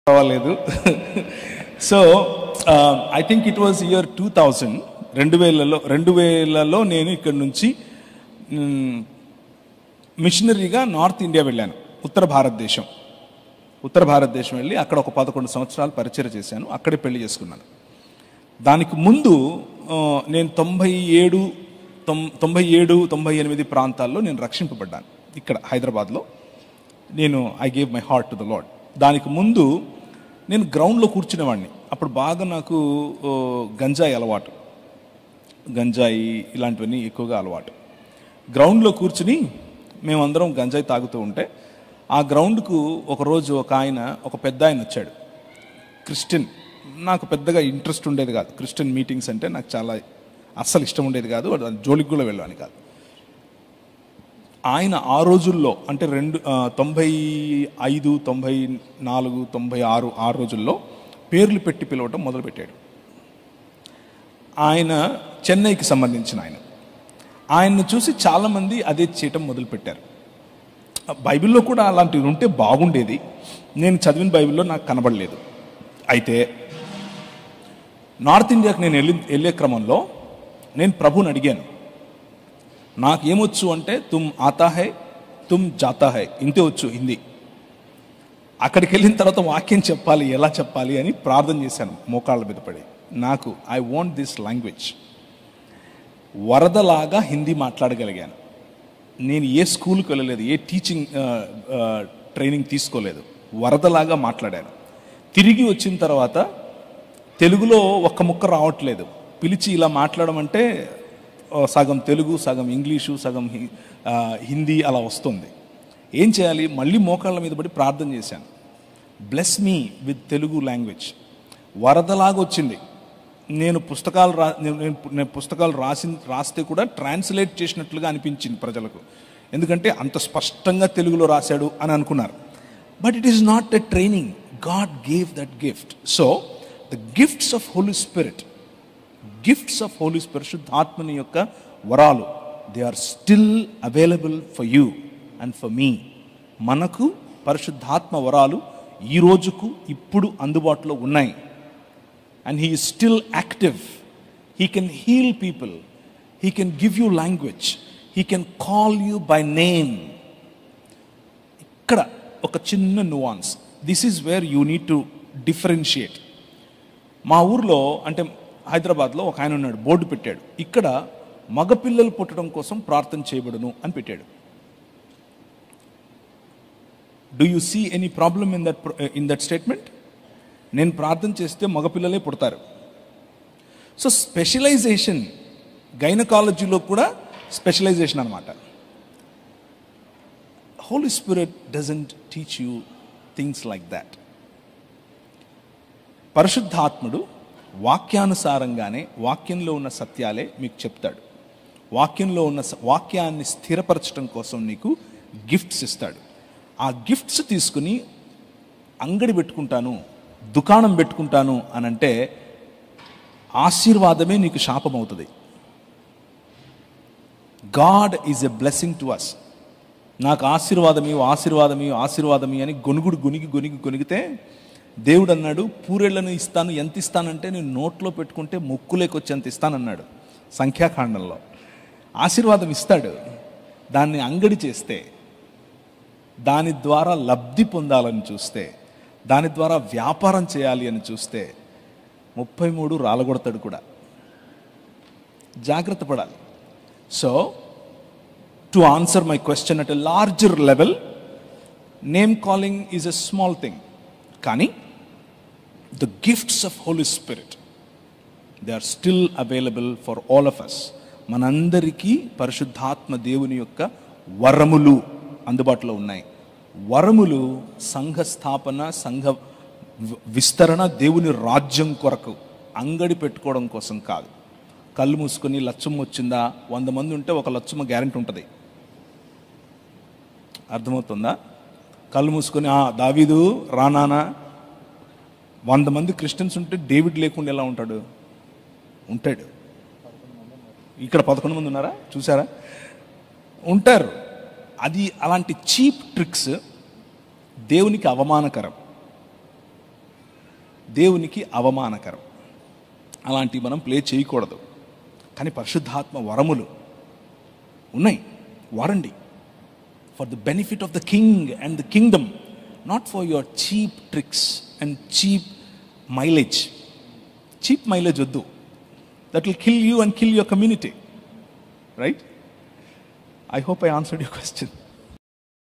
పర్వాలేదు. So I think it was year 2000లో నేను ఇక్కడ నుంచి మిషనరీగా నార్త్ ఇండియా వెళ్ళాను. ఉత్తర భారతదేశం వెళ్ళి అక్కడ ఒక 11 సంవత్సరాలు పరిచయం చేశాను. అక్కడే పెళ్లి చేసుకున్నాను. దానికి ముందు నేను 97-98 ప్రాంతాల్లో నేను రక్షింపబడ్డాను. ఇక్కడ హైదరాబాద్లో నేను I gave my heart to the lord. దానికి ముందు నేను గ్రౌండ్లో కూర్చునేవాడిని. అప్పుడు బాగా నాకు గంజాయి అలవాటు, గంజాయి ఇలాంటివన్నీ ఎక్కువగా అలవాటు. గ్రౌండ్లో కూర్చుని మేమందరం గంజాయి తాగుతూ ఉంటే ఆ గ్రౌండ్కు ఒకరోజు ఒక పెద్ద ఆయన వచ్చాడు. క్రిస్టియన్. నాకు పెద్దగా ఇంట్రెస్ట్ ఉండేది కాదు. క్రిస్టియన్ మీటింగ్స్ అంటే నాకు చాలా అస్సలు ఇష్టం ఉండేది కాదు. జోలికి కూడా వెళ్ళాను కాదు. ఆయన ఆ రోజుల్లో అంటే 95, 94, 96 ఆ రోజుల్లో పేర్లు పెట్టి పిలవటం మొదలుపెట్టాడు. ఆయన చెన్నైకి సంబంధించిన ఆయన్ని చూసి చాలామంది అదే చేయటం మొదలుపెట్టారు. బైబిల్లో కూడా అలాంటివి ఉంటే బాగుండేది. నేను చదివిన బైబిల్లో నాకు కనబడలేదు. అయితే నార్త్ ఇండియాకి నేను వెళ్ళే క్రమంలో నేను ప్రభుని అడిగాను, నాకేమొచ్చు అంటే తుమ్ ఆతా హై తుమ్ జాతా హై, ఇంతే వచ్చు హిందీ. అక్కడికి వెళ్ళిన తర్వాత వాక్యం చెప్పాలి, ఎలా చెప్పాలి అని ప్రార్థన చేశాను మోకాళ్ళ మీద పడి. నాకు ఐ వాంట్ దిస్ లాంగ్వేజ్. వరదలాగా హిందీ మాట్లాడగలిగాను. నేను ఏ స్కూల్కి వెళ్ళలేదు, ఏ టీచింగ్ ట్రైనింగ్ తీసుకోలేదు. వరదలాగా మాట్లాడాను. తిరిగి వచ్చిన తర్వాత తెలుగులో ఒక్క ముక్క రావట్లేదు. పిలిచి ఇలా మాట్లాడమంటే సగం తెలుగు, సగం ఇంగ్లీషు, సగం హిందీ అలా వస్తుంది. ఏం చేయాలి? మళ్ళీ మోకాళ్ళ మీద పడి ప్రార్థన చేశాను. Bless me with Telugu language. వరదలాగా వచ్చింది. నేను పుస్తకాలు రాస్తే కూడా ట్రాన్స్లేట్ చేసినట్లుగా అనిపించింది ప్రజలకు. ఎందుకంటే అంత స్పష్టంగా తెలుగులో రాశాడు అని అనుకున్నారు. But it is not a training. God gave that gift. So the gifts of Holy Spirit, శుద్ధాత్మని యొక్క వరాలు, they are still available for you and for me. మనకు పరిశుద్ధాత్మ వరాలు ఈ రోజుకు ఇప్పుడు అందుబాటులో ఉన్నాయి. And he is still active. He can heal people. He can give you language. He can call you by name. ఇక్కడ ఒక చిన్న nuance. This is where you need to differentiate. మా ఊర్లో అంటే హైదరాబాద్లో ఒక ఆయన ఉన్నాడు, బోర్డు పెట్టాడు. ఇక్కడ మగపిల్లలు పుట్టడం కోసం ప్రార్థన చేయబడును అని పెట్టాడు. Do you see any problem in that statement? నేను ప్రార్థన చేస్తే మగపిల్లలే పుడతారు. సో స్పెషలైజేషన్, గైనకాలజీలో కూడా స్పెషలైజేషన్ అనమాట. Holy Spirit doesn't teach you things like that. పరిశుద్ధాత్ముడు వాక్యానుసారంగానే, వాక్యంలో ఉన్న సత్యాలే మీకు చెప్తాడు. వాక్యంలో ఉన్న వాక్యాన్ని స్థిరపరచడం కోసం నీకు గిఫ్ట్స్ ఇస్తాడు. ఆ గిఫ్ట్స్ తీసుకుని అంగడి పెట్టుకుంటాను, దుకాణం పెట్టుకుంటాను అని అంటే ఆశీర్వాదమే నీకు శాపం అవుతుంది. God is a blessing to us. నాకు ఆశీర్వాదమి అని గొనిగితే దేవుడు అన్నాడు, పూరెళ్లను ఇస్తాను. ఎంత ఇస్తానంటే నేను నోట్లో పెట్టుకుంటే ముక్కులేకొచ్చి ఎంత ఇస్తానన్నాడు సంఖ్యాకాండంలో. ఆశీర్వాదం ఇస్తాడు. దాన్ని అంగడి చేస్తే, దాని ద్వారా లబ్ధి పొందాలని చూస్తే, దాని ద్వారా వ్యాపారం చేయాలి అని చూస్తే 33 రాలగొడతాడు కూడా. జాగ్రత్త పడాలి. So to answer my question at a larger level, name calling is a small thing. కానీ the gifts of Holy Spirit, they are still available for all of us. మనందరికీ పరిశుద్ధాత్మ దేవుని యొక్క వరములు అందుబాటులో ఉన్నాయి. వరములు సంఘ స్థాపన, సంఘ విస్తరణ, దేవుని రాజ్యం కొరకు, అంగడి పెట్టుకోవడం కోసం కాదు. కళ్ళు మూసుకొని లచ్చమ్మ వచ్చిందా, 100 మంది ఉంటే ఒక లచ్చమ్మ గ్యారెంటీ ఉంటుంది. అర్థమవుతుందా? కళ్ళు మూసుకొని దావీదు రానానా, 100 మంది క్రిస్టియన్స్ ఉంటే డేవిడ్ లేకుండా ఎలా ఉంటాడు? ఉంటాడు. ఇక్కడ 11 మంది ఉన్నారా? చూసారా? ఉంటారు. అది అలాంటి చీప్ ట్రిక్స్ దేవునికి అవమానకరం. దేవునికి అవమానకరం. అలాంటివి మనం ప్లే చేయకూడదు. కానీ పరిశుద్ధాత్మ వరములు ఉన్నాయి, వాడండి. For the benefit of the king and the kingdom, not for your cheap tricks and cheap mileage. Cheap mileage వద్దు. That will kill you and kill your community. Right? I hope I answered your question.